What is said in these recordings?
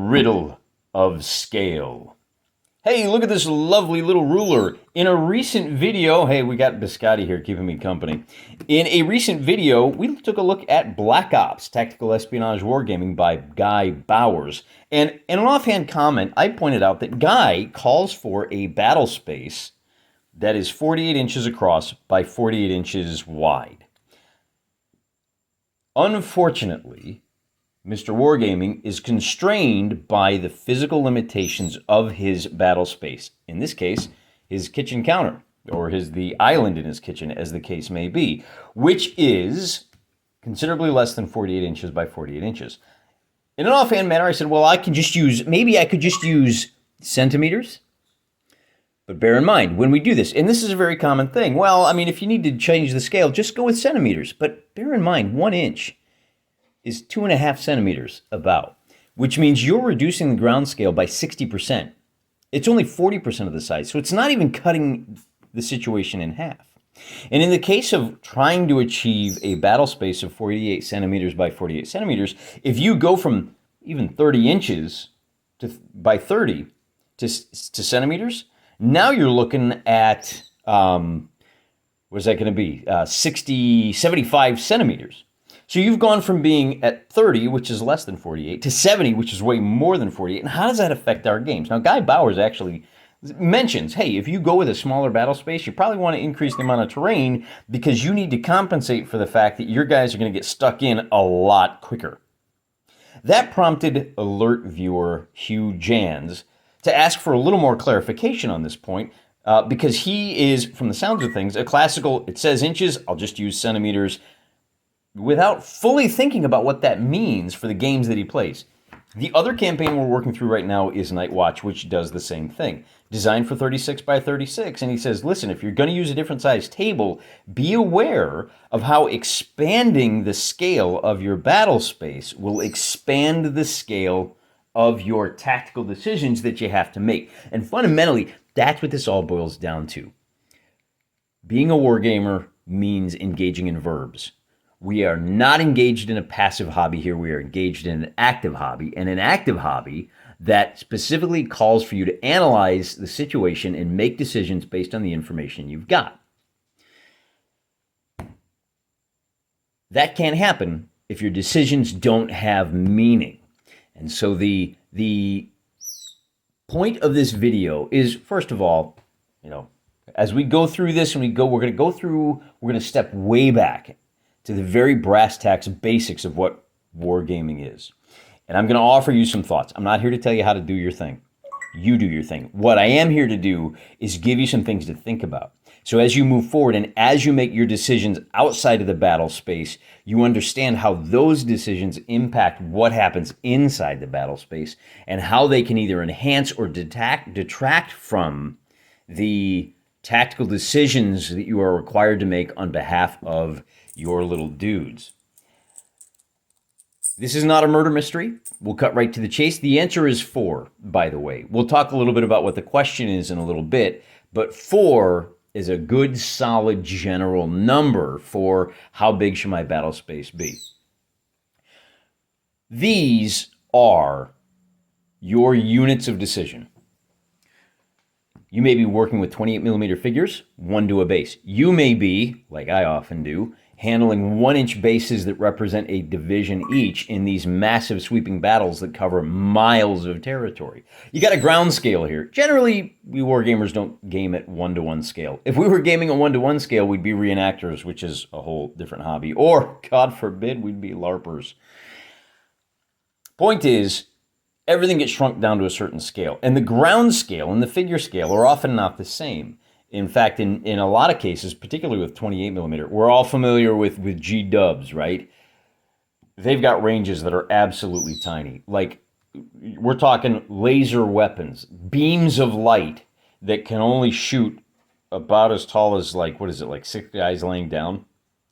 riddle of scale. Hey, look at this lovely little ruler. In a recent video, hey, we got Biscotti here keeping me company. In a recent video, we took a look at Black Ops, Tactical Espionage Wargaming by Guy Bowers. And in an offhand comment, I pointed out that Guy calls for a battle space that is 48 inches across by 48 inches wide. Unfortunately, Mr. Wargaming is constrained by the physical limitations of his battle space. In this case, his kitchen counter, or the island in his kitchen, as the case may be, which is considerably less than 48 inches by 48 inches. In an offhand manner, I said, well, maybe I could just use centimeters. But bear in mind, when we do this, and this is a very common thing, well, I mean, if you need to change the scale, just go with centimeters. But bear in mind, 1 inch is 2.5 centimeters about, which means you're reducing the ground scale by 60%. It's only 40% of the size, so it's not even cutting the situation in half. And in the case of trying to achieve a battle space of 48 centimeters by 48 centimeters, if you go from even 30 inches by 30 to centimeters, now you're looking at, what is that going to be, 75 centimeters. So you've gone from being at 30, which is less than 48, to 70, which is way more than 48. And how does that affect our games? Now, Guy Bowers actually mentions, hey, if you go with a smaller battle space, you probably want to increase the amount of terrain because you need to compensate for the fact that your guys are going to get stuck in a lot quicker. That prompted alert viewer Hugh Jans to ask for a little more clarification on this point because he is, from the sounds of things, a classical, it says inches, I'll just use centimeters, without fully thinking about what that means for the games that he plays. The other campaign we're working through right now is Night Watch, which does the same thing. Designed for 36 by 36, and he says, listen, if you're going to use a different size table, be aware of how expanding the scale of your battle space will expand the scale of your tactical decisions that you have to make. And fundamentally, that's what this all boils down to. Being a wargamer means engaging in verbs. We are not engaged in a passive hobby here. We are engaged in an active hobby, and an active hobby that specifically calls for you to analyze the situation and make decisions based on the information you've got. That can't happen if your decisions don't have meaning. And so the point of this video is, first of all, as we go through this and we're going to step way back to the very brass tacks basics of what wargaming is. And I'm going to offer you some thoughts. I'm not here to tell you how to do your thing. You do your thing. What I am here to do is give you some things to think about. So as you move forward and as you make your decisions outside of the battle space, you understand how those decisions impact what happens inside the battle space and how they can either enhance or detract from the tactical decisions that you are required to make on behalf of your little dudes. This is not a murder mystery. We'll cut right to the chase. The answer is 4, by the way. We'll talk a little bit about what the question is in a little bit, but 4 is a good, solid general number for how big should my battle space be. These are your units of decision. You may be working with 28 millimeter figures, 1 to a base. You may be, like I often do, handling 1-inch bases that represent a division each in these massive sweeping battles that cover miles of territory. You got a ground scale here. Generally, we wargamers don't game at 1-to-1 scale. If we were gaming at 1-to-1 scale, we'd be reenactors, which is a whole different hobby. Or, God forbid, we'd be LARPers. Point is, everything gets shrunk down to a certain scale. And the ground scale and the figure scale are often not the same. In fact, in a lot of cases, particularly with 28 millimeter, we're all familiar with G-dubs, right? They've got ranges that are absolutely tiny. Like, we're talking laser weapons, beams of light that can only shoot about as tall as, like 6 guys laying down.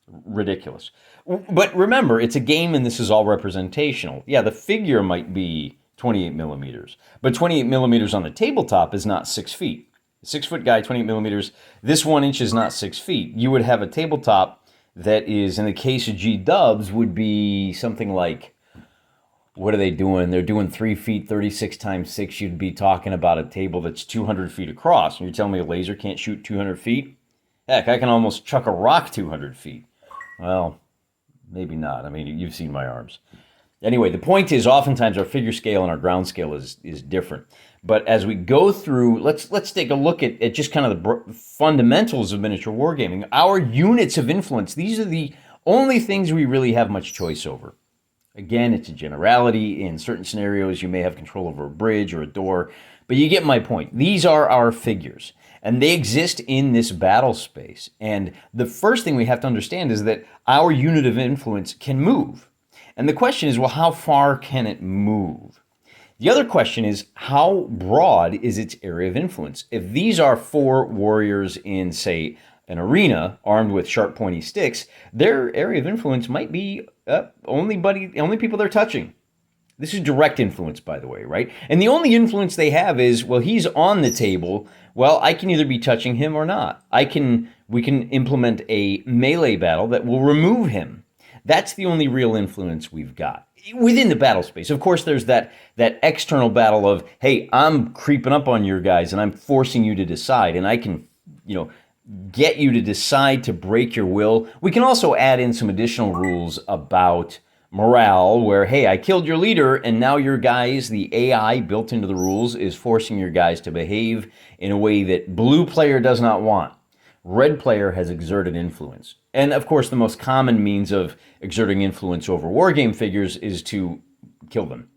Ridiculous. But remember, it's a game and this is all representational. Yeah, the figure might be 28 millimeters, but 28 millimeters on the tabletop is not 6 feet. 6-foot guy, 28 millimeters. This 1 inch is not 6 feet. You would have a tabletop that is, in the case of G-dubs, would be something like what are they doing? They're doing 3 feet, 36 times 6. You'd be talking about a table that's 200 feet across. And you're telling me a laser can't shoot 200 feet? Heck, I can almost chuck a rock 200 feet. Well, maybe not. I mean, you've seen my arms. Anyway, the point is oftentimes our figure scale and our ground scale is different. But as we go through, let's take a look at just kind of the fundamentals of miniature wargaming. Our units of influence, these are the only things we really have much choice over. Again, it's a generality. In certain scenarios, you may have control over a bridge or a door, but you get my point. These are our figures, and they exist in this battle space. And the first thing we have to understand is that our unit of influence can move. And the question is, well, how far can it move? The other question is, how broad is its area of influence? If these are 4 warriors in, say, an arena armed with sharp, pointy sticks, their area of influence might be only people they're touching. This is direct influence, by the way, right? And the only influence they have is, well, he's on the table. Well, I can either be touching him or not. We can implement a melee battle that will remove him. That's the only real influence we've got within the battle space. Of course, there's that external battle of, hey, I'm creeping up on your guys and I'm forcing you to decide, and I can, get you to decide to break your will. We can also add in some additional rules about morale where, hey, I killed your leader and now your guys, the AI built into the rules, is forcing your guys to behave in a way that blue player does not want. Red player has exerted influence. And of course, the most common means of exerting influence over wargame figures is to kill them.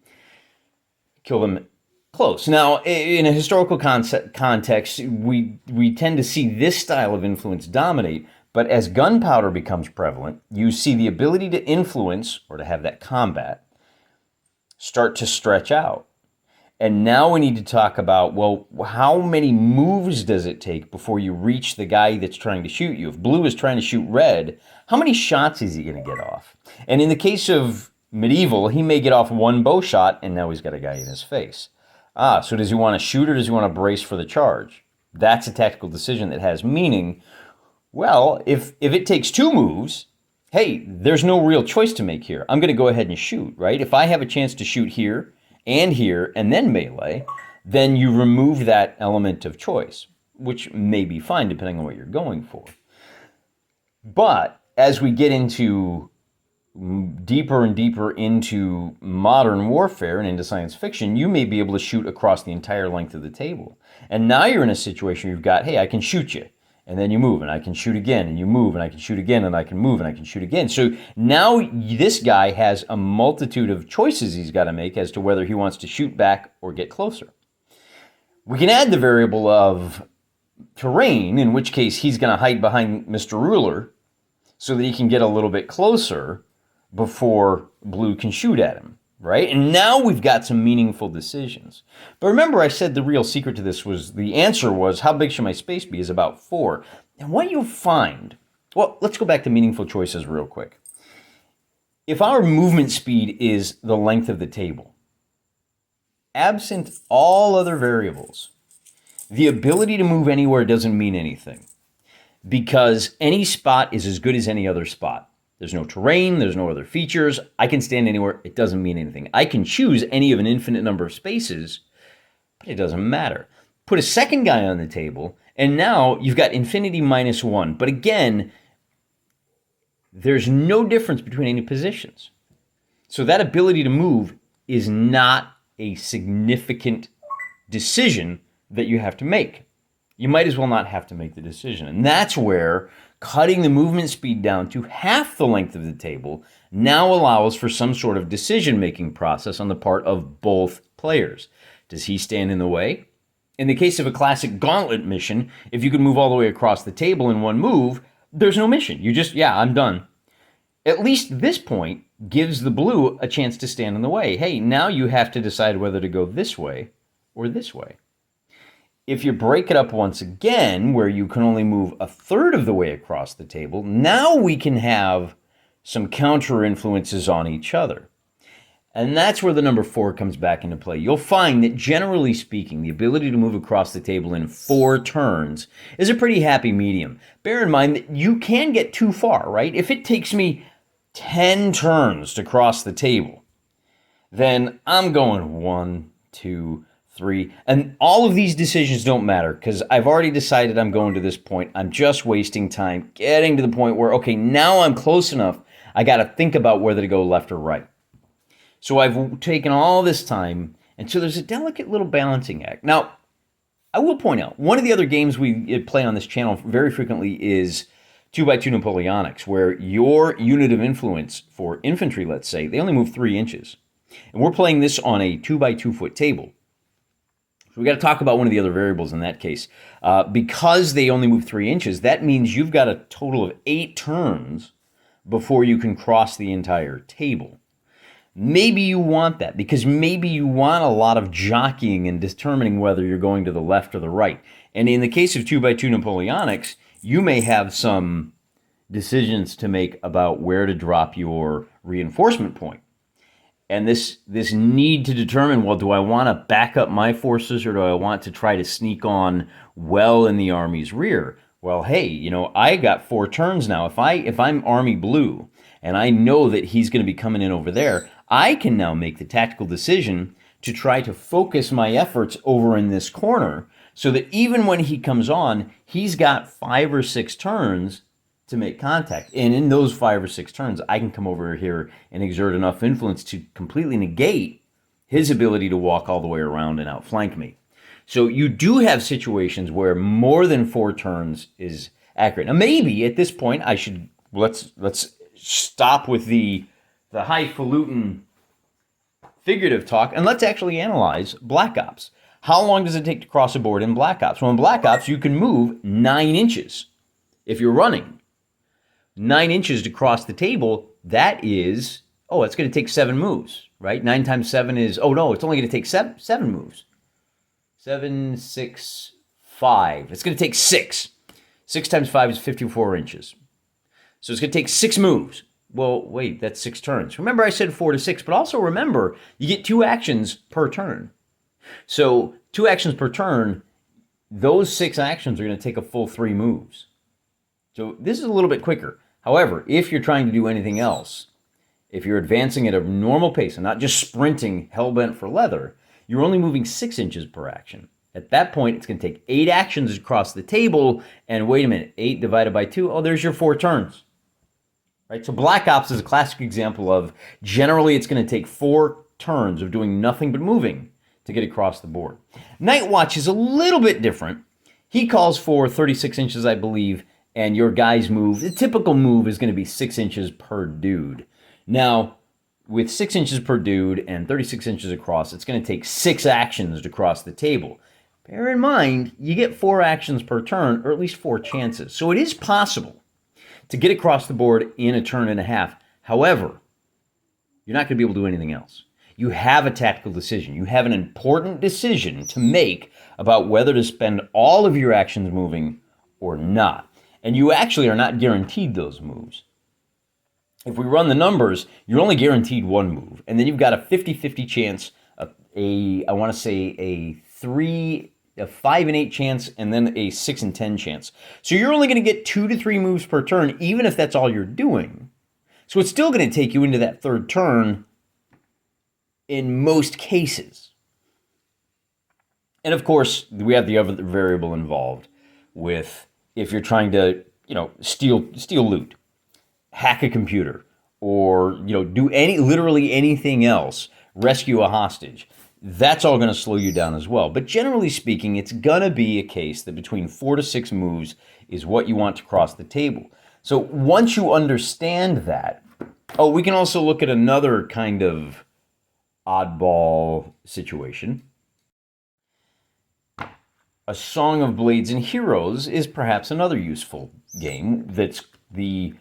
Kill them close. Now, in a historical context, we tend to see this style of influence dominate, but as gunpowder becomes prevalent, you see the ability to influence, or to have that combat, start to stretch out. And now we need to talk about, well, how many moves does it take before you reach the guy that's trying to shoot you? If blue is trying to shoot red, how many shots is he going to get off? And in the case of medieval, he may get off 1 bow shot, and now he's got a guy in his face. So does he want to shoot or does he want to brace for the charge? That's a tactical decision that has meaning. Well, if it takes 2 moves, hey, there's no real choice to make here. I'm going to go ahead and shoot, right? If I have a chance to shoot here, and then melee, then you remove that element of choice, which may be fine depending on what you're going for. But as we get into deeper and deeper into modern warfare and into science fiction, you may be able to shoot across the entire length of the table. And now you're in a situation where you've got, hey, I can shoot you. And then you move, and I can shoot again, and you move, and I can shoot again, and I can move, and I can shoot again. So now this guy has a multitude of choices he's got to make as to whether he wants to shoot back or get closer. We can add the variable of terrain, in which case he's going to hide behind Mr. Ruler so that he can get a little bit closer before blue can shoot at him, right? And now we've got some meaningful decisions. But remember, I said the real secret to this was, the answer was, how big should my space be, is about 4. And what you'll find, well, let's go back to meaningful choices real quick. If our movement speed is the length of the table, absent all other variables, the ability to move anywhere doesn't mean anything, because any spot is as good as any other spot. There's no terrain, there's no other features. I can stand anywhere, it doesn't mean anything. I can choose any of an infinite number of spaces, but it doesn't matter. Put a second guy on the table, and now you've got infinity minus 1. But again, there's no difference between any positions. So that ability to move is not a significant decision that you have to make. You might as well not have to make the decision. And that's where cutting the movement speed down to half the length of the table now allows for some sort of decision-making process on the part of both players. Does he stand in the way? In the case of a classic gauntlet mission, if you can move all the way across the table in one move, there's no mission. You just, I'm done. At least this point gives the blue a chance to stand in the way. Hey, now you have to decide whether to go this way or this way. If you break it up once again, where you can only move a third of the way across the table, now we can have some counter influences on each other. And that's where the number 4 comes back into play. You'll find that generally speaking, the ability to move across the table in 4 turns is a pretty happy medium. Bear in mind that you can get too far, right? If it takes me 10 turns to cross the table, then I'm going 1, 2, 3. And all of these decisions don't matter because I've already decided I'm going to this point. I'm just wasting time getting to the point where, okay, now I'm close enough. I got to think about whether to go left or right. So I've taken all this time, and so there's a delicate little balancing act. Now, I will point out, one of the other games we play on this channel very frequently is 2x2 Napoleonics, where your unit of influence for infantry, let's say, they only move 3 inches. And we're playing this on a 2x2 foot table. So we got to talk about one of the other variables in that case. Because they only move 3 inches, that means you've got a total of 8 turns before you can cross the entire table. Maybe you want that because maybe you want a lot of jockeying and determining whether you're going to the left or the right. And in the case of 2x2 Napoleonics, you may have some decisions to make about where to drop your reinforcement point. And this need to determine, well, do I want to back up my forces or do I want to try to sneak on well in the army's rear? Well, hey, I got 4 turns now. If I'm Army Blue and I know that he's going to be coming in over there, I can now make the tactical decision to try to focus my efforts over in this corner so that even when he comes on, he's got 5 or 6 turns to make contact. And in those 5 or 6 turns, I can come over here and exert enough influence to completely negate his ability to walk all the way around and outflank me. So you do have situations where more than 4 turns is accurate. Now maybe at this point I should let's stop with the highfalutin figurative talk and let's actually analyze Black Ops. How long does it take to cross a board in Black Ops? Well, in Black Ops you can move 9 inches if you're running. 9 inches to cross the table, that is, it's going to take 7 moves, right? 9 times 7 is, it's only going to take 7 moves. 7, 6, 5. It's going to take 6. 6 times 5 is 54 inches. So it's going to take 6 moves. Well, wait, that's 6 turns. Remember I said 4 to 6, but also remember you get 2 actions per turn. So 2 actions per turn, those 6 actions are going to take a full 3 moves. So this is a little bit quicker. However, if you're trying to do anything else, if you're advancing at a normal pace and not just sprinting hell-bent for leather, you're only moving 6 inches per action. At that point, it's going to take 8 actions across the table, and wait a minute, 8 divided by 2, there's your 4 turns. Right? So Black Ops is a classic example of generally it's going to take 4 turns of doing nothing but moving to get across the board. Night Watch is a little bit different. He calls for 36 inches, I believe, and your guy's move, the typical move is going to be 6 inches per dude. Now, with 6 inches per dude and 36 inches across, it's going to take 6 actions to cross the table. Bear in mind, you get 4 actions per turn, or at least 4 chances. So it is possible to get across the board in a turn and a half. However, you're not going to be able to do anything else. You have a tactical decision. You have an important decision to make about whether to spend all of your actions moving or not. And you actually are not guaranteed those moves. If we run the numbers, you're only guaranteed 1 move. And then you've got a 50-50 chance, a 5 and 8 chance, and then a 6 and 10 chance. So you're only going to get 2 to 3 moves per turn, even if that's all you're doing. So it's still going to take you into that 3rd turn in most cases. And of course, we have the other variable involved with if you're trying to, steal loot, hack a computer, or, do literally anything else, rescue a hostage. That's all going to slow you down as well. But generally speaking, it's going to be a case that between 4 to 6 moves is what you want to cross the table. So once you understand that, we can also look at another kind of oddball situation. A Song of Blades and Heroes is perhaps another useful game that's the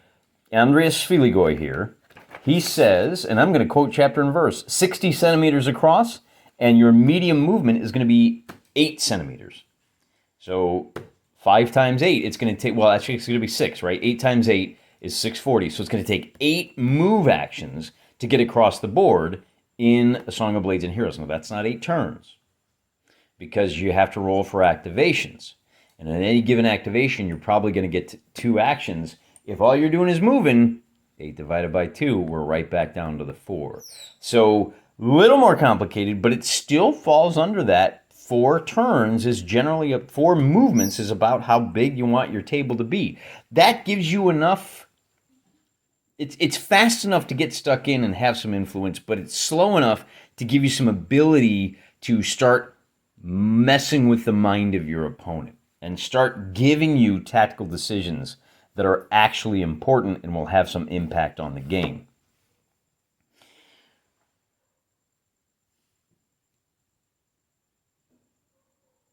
Andreas Filigoy here. He says, and I'm going to quote chapter and verse, 60 centimeters across, and your medium movement is going to be 8 centimeters. So 5 times 8, it's going to take, actually it's going to be 6, right? 8 times 8 is 640. So it's going to take 8 move actions to get across the board in A Song of Blades and Heroes. Now, that's not 8 turns because you have to roll for activations. And in any given activation, you're probably going to get 2 actions. If all you're doing is moving, 8 divided by 2, we're right back down to the 4. So Little more complicated, but it still falls under that. 4 turns is generally 4 movements is about how big you want your table to be. That gives you enough. It's fast enough to get stuck in and have some influence, but it's slow enough to give you some ability to start messing with the mind of your opponent and start giving you tactical decisions that are actually important and will have some impact on the game.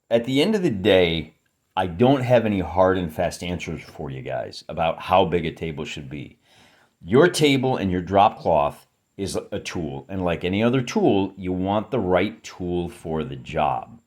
At the end of the day, I don't have any hard and fast answers for you guys about how big a table should be. Your table and your drop cloth is a tool, and like any other tool, you want the right tool for the job.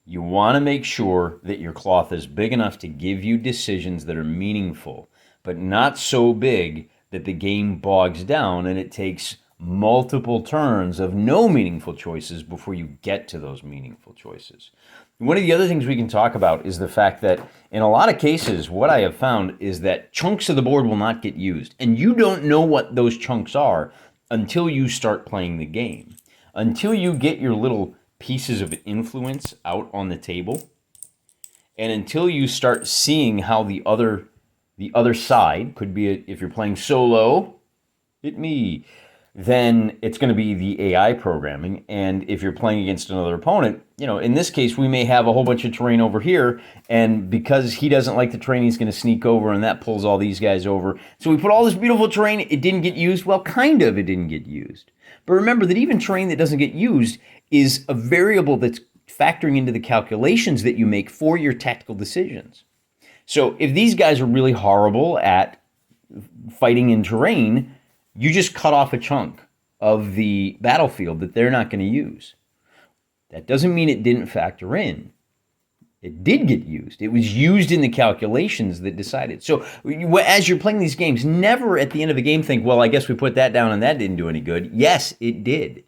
You want to make sure that your cloth is big enough to give you decisions that are meaningful, but not so big that the game bogs down and it takes multiple turns of no meaningful choices before you get to those meaningful choices. One of the other things we can talk about is the fact that in a lot of cases, what I have found is that chunks of the board will not get used. And you don't know what those chunks are until you start playing the game. Until you get your little pieces of influence out on the table, and until you start seeing how the other side could be, if you're playing solo, hit me, then it's going to be the AI programming. And if you're playing against another opponent, in this case, we may have a whole bunch of terrain over here, and because he doesn't like the terrain, he's going to sneak over, and that pulls all these guys over. So we put all this beautiful terrain, it didn't get used. Well, kind of, it didn't get used. But remember that even terrain that doesn't get used is a variable that's factoring into the calculations that you make for your tactical decisions. So if these guys are really horrible at fighting in terrain, you just cut off a chunk of the battlefield that they're not going to use. That doesn't mean it didn't factor in. It did get used. It was used in the calculations that decided. So as you're playing these games, never at the end of a game think, well, I guess we put that down and that didn't do any good. Yes, it did.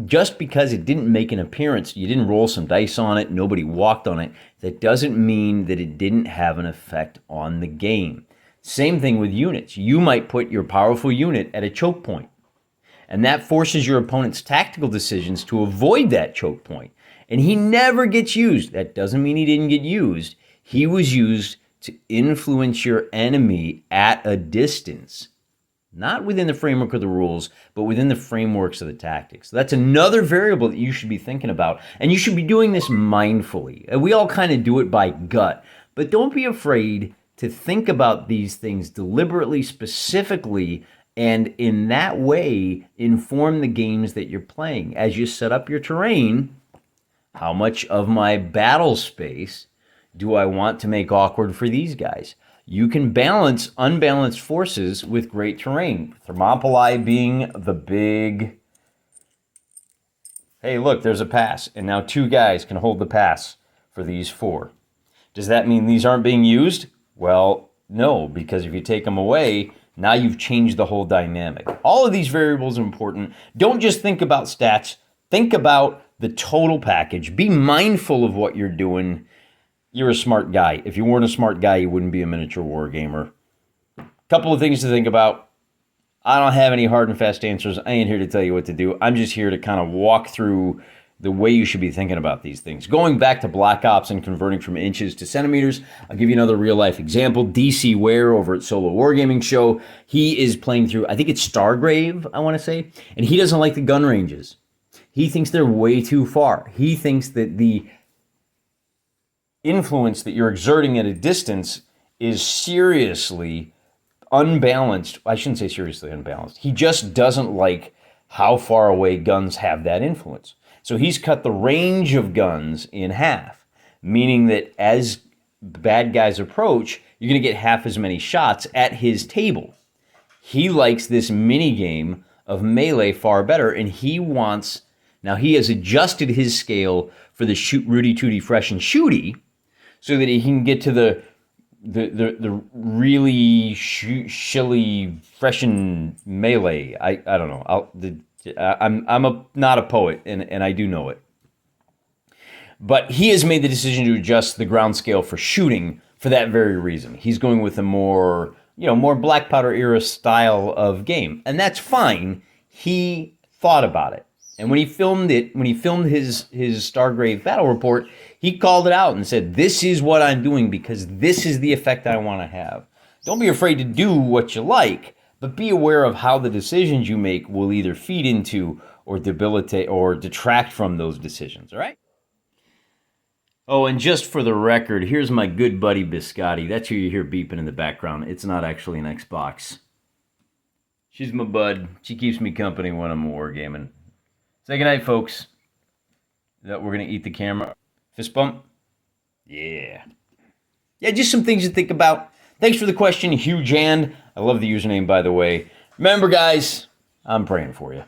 Just because it didn't make an appearance, you didn't roll some dice on it, nobody walked on it, that doesn't mean that it didn't have an effect on the game. Same thing with units. You might put your powerful unit at a choke point, and that forces your opponent's tactical decisions to avoid that choke point. And he never gets used. That doesn't mean he didn't get used. He was used to influence your enemy at a distance. Not within the framework of the rules, but within the frameworks of the tactics. That's another variable that you should be thinking about. And you should be doing this mindfully. We all kind of do it by gut. But don't be afraid to think about these things deliberately, specifically, and in that way inform the games that you're playing. As you set up your terrain, how much of my battle space do I want to make awkward for these guys? You can balance unbalanced forces with great terrain. Thermopylae being the big, hey, look, there's a pass, and now 2 guys can hold the pass for these 4. Does that mean these aren't being used? Well, no, because if you take them away, now you've changed the whole dynamic. All of these variables are important. Don't just think about stats. Think about the total package. Be mindful of what you're doing. You're a smart guy. If you weren't a smart guy, you wouldn't be a miniature wargamer. Couple of things to think about. I don't have any hard and fast answers. I ain't here to tell you what to do. I'm just here to kind of walk through the way you should be thinking about these things. Going back to Black Ops and converting from inches to centimeters, I'll give you another real-life example. DC Ware over at Solo Wargaming Show, he is playing through, I think it's Stargrave, I want to say, and he doesn't like the gun ranges. He thinks they're way too far. He thinks that the influence that you're exerting at a distance is seriously unbalanced. I shouldn't say seriously unbalanced. He just doesn't like how far away guns have that influence. So he's cut the range of guns in half, meaning that as bad guys approach, you're going to get half as many shots at his table. He likes this mini game of melee far better, and he wants, now he has adjusted his scale for the shoot Rudy Tooty Fresh and Shooty so that he can get to the really shilly fresh and melee. I don't know. I'm not a poet, and I do know it. But he has made the decision to adjust the ground scale for shooting for that very reason. He's going with a more black powder era style of game, and that's fine. He thought about it. And when he filmed his Stargrave battle report, he called it out and said, "This is what I'm doing because this is the effect I want to have." Don't be afraid to do what you like, but be aware of how the decisions you make will either feed into or debilitate or detract from those decisions, all right? Oh, and just for the record, here's my good buddy Biscotti. That's who you hear beeping in the background. It's not actually an Xbox. She's my bud. She keeps me company when I'm wargaming. Say goodnight, folks. That we're going to eat the camera. Fist bump? Yeah. Yeah, just some things to think about. Thanks for the question, Hugh Jan. I love the username, by the way. Remember, guys, I'm praying for you.